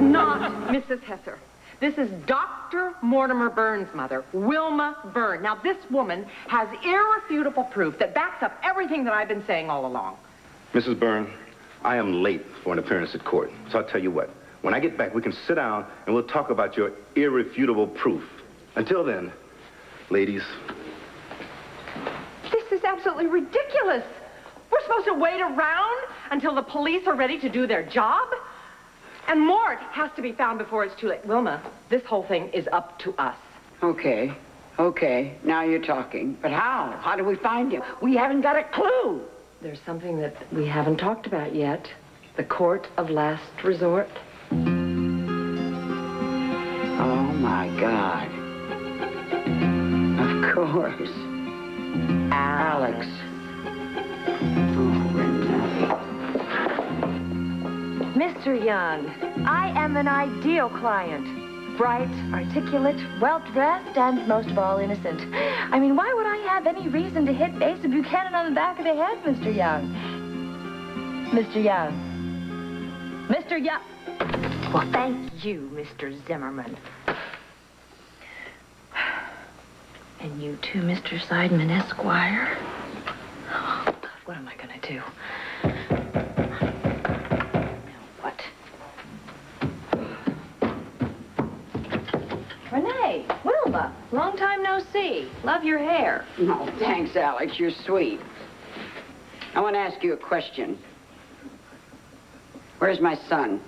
Not Mrs. Hesser. This is Dr. Mortimer Burns' mother, Wilma Byrne. Now, this woman has irrefutable proof that backs up everything that I've been saying all along. Mrs. Byrne, I am late for an appearance at court. So I'll tell you what. When I get back, we can sit down and we'll talk about your irrefutable proof. Until then, ladies. This is absolutely ridiculous. We're supposed to wait around until the police are ready to do their job? And Mort has to be found before it's too late. Wilma, this whole thing is up to us. Okay. Now you're talking. But how? How do we find him? We haven't got a clue. Theresion something that we haven't talked about yet. The court of last resort. Oh, my God. Of course. Alex. Oh, Renee. Mr. Young, I am an ideal client. Bright, articulate, well-dressed, and most of all, innocent. I mean, why would I have any reason to hit Asa Buchanan on the back of the head, Mr. Young? Mr. Young. Mr. Young. Well, thank you, Mr. Zimmerman. And you too, Mr. Seidman, Esquire. Oh, God, what am I going to do? Renee, Wilma, long time no see. Love your hair. Oh, thanks, Alex. You're sweet. I want to ask you a question. Where's my son?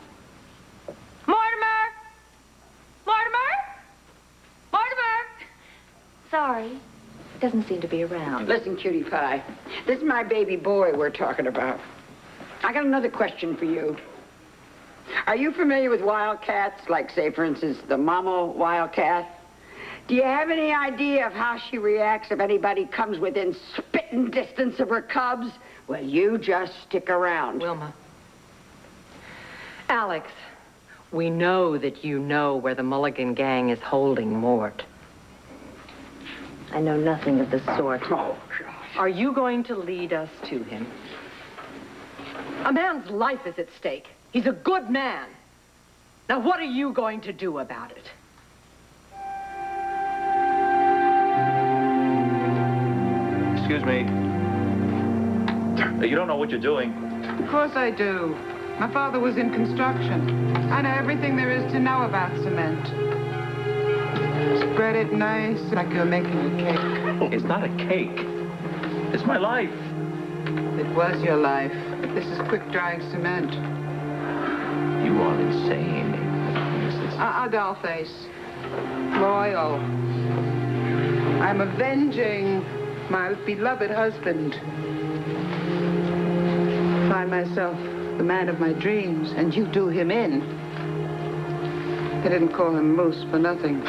Mortimer! Sorry. Doesn't seem to be around. Listen, cutie pie. This is my baby boy we're talking about. I got another question for you. Are you familiar with wildcats? Like, say, for instance, the mama wildcat? Do you have any idea of how she reacts if anybody comes within spitting distance of her cubs? Well, you just stick around. Wilma. Alex, we know that you know where the Mulligan gang is holding Mort. I know nothing of the sort. Oh, gosh. Are you going to lead us to him? A man's life is at stake. He's a good man. Now, what are you going to do about it? Excuse me. You don't know what you're doing. Of course I do. My father was in construction. I know everything there is to know about cement. Spread it nice, like you're making a cake. It's not a cake. It's my life. It was your life. This is quick-drying cement. You are insane. Dollface. Loyal. I'm avenging my beloved husband. Find myself the man of my dreams, and you do him in. They didn't call him Moose for nothing.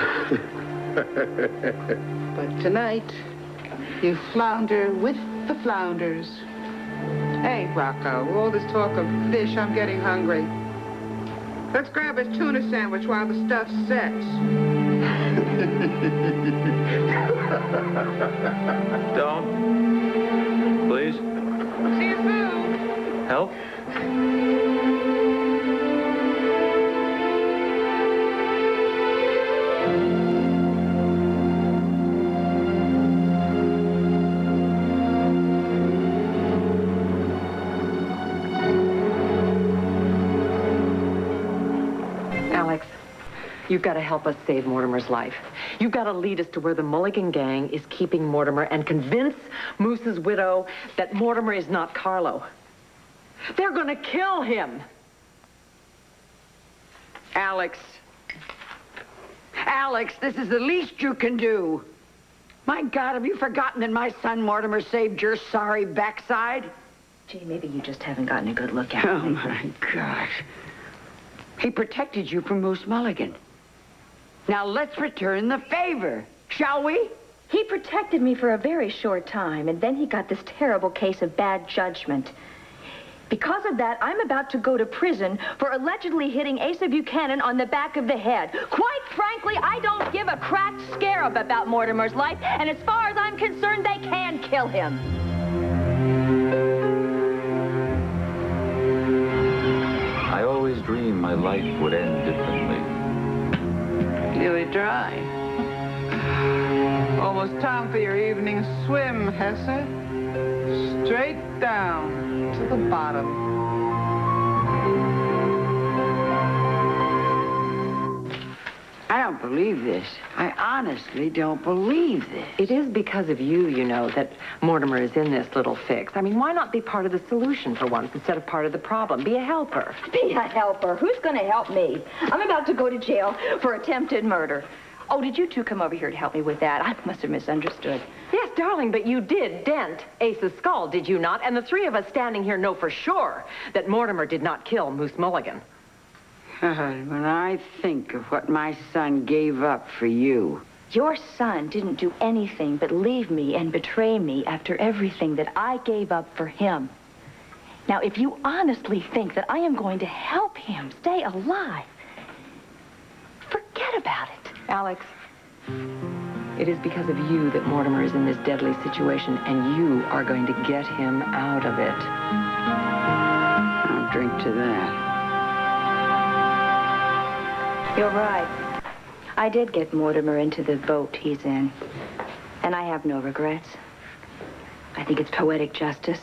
But tonight, you flounder with the flounders. Hey, Rocco, all this talk of fish, I'm getting hungry. Let's grab a tuna sandwich while the stuff sets. Don't. Please. See you soon. Help? Alex, you've got to help us save Mortimer's life. You've got to lead us to where the Mulligan gang is keeping Mortimer and convince Moose's widow that Mortimer is not Carlo. They're going to kill him. Alex, this is the least you can do. My God, have you forgotten that my son Mortimer saved your sorry backside? Gee, maybe you just haven't gotten a good look at Oh, him. my gosh. He protected you from Moose Mulligan. Now let's return the favor, shall we? He protected me for a very short time, and then he got this terrible case of bad judgment. Because of that, I'm about to go to prison for allegedly hitting Asa Buchanan on the back of the head. Quite frankly, I don't give a cracked scarab about Mortimer's life, and as far as I'm concerned, they can kill him. I owe my life would end differently. Nearly dry. Almost time for your evening swim, Hesser. Straight down to the bottom. I don't believe this. I honestly don't believe this. It is because of you, you know, that Mortimer is in this little fix. I mean, why not be part of the solution for once instead of part of the problem? Be a helper. Be a helper. Who's going to help me? I'm about to go to jail for attempted murder. Oh, did you two come over here to help me with that? I must have misunderstood. Yes, darling, but you did dent Ace's skull, did you not? And the three of us standing here know for sure that Mortimer did not kill Moose Mulligan. When I think of what my son gave up for you. Your son didn't do anything but leave me and betray me after everything that I gave up for him. Now, if you honestly think that I am going to help him stay alive, forget about it. Alex, it is because of you that Mortimer is in this deadly situation, and you are going to get him out of it. I'll drink to that. You're right. I did get Mortimer into the boat he's in, and I have no regrets. I think it's poetic justice.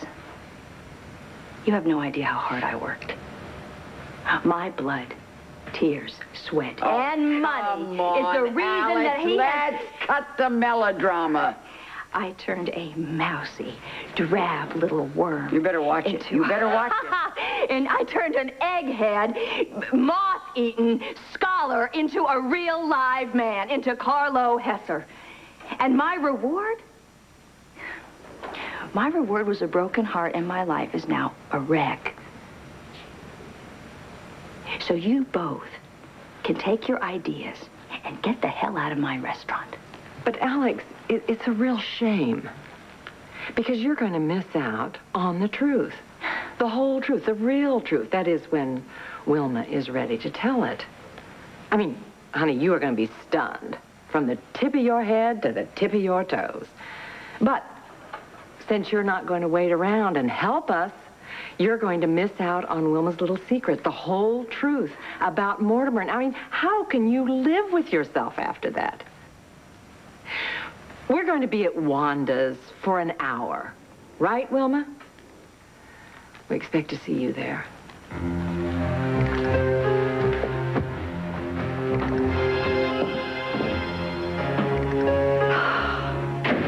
You have no idea how hard I worked. My blood, tears, sweat, and money is the reason Alex, that he let's cut the melodrama. I turned a mousy, drab little worm. You better watch it. You better watch it. And I turned an egghead, moth-eaten scholar into a real live man, into Carlo Hesser. And my reward? My reward was a broken heart, and my life is now a wreck. So you both can take your ideas and get the hell out of my restaurant. But Alex, it's a real shame. Because you're going to miss out on the truth. The whole truth, the real truth. That is when Wilma is ready to tell it. I mean, honey, you are going to be stunned from the tip of your head to the tip of your toes. But since you're not going to wait around and help us, you're going to miss out on Wilma's little secret, the whole truth about Mortimer. And I mean, how can you live with yourself after that? We're going to be at Wanda's for an hour. Right, Wilma? We expect to see you there.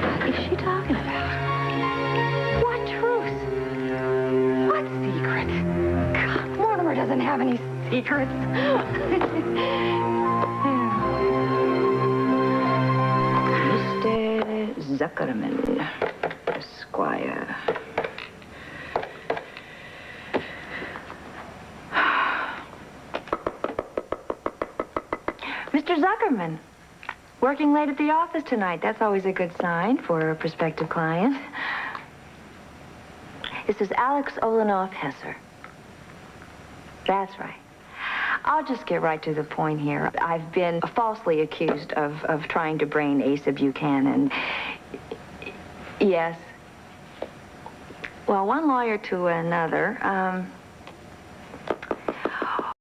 What is she talking about? What truth? What secret? God, Mortimer doesn't have any secrets. Mr. Zuckerman, Esquire. Mr. Zuckerman, working late at the office tonight. That's always a good sign for a prospective client. This is Alex Olenoff Hesser. That's right. I'll just get right to the point here. I've been falsely accused of trying to brain Asa Buchanan. Yes. Well, one lawyer to another.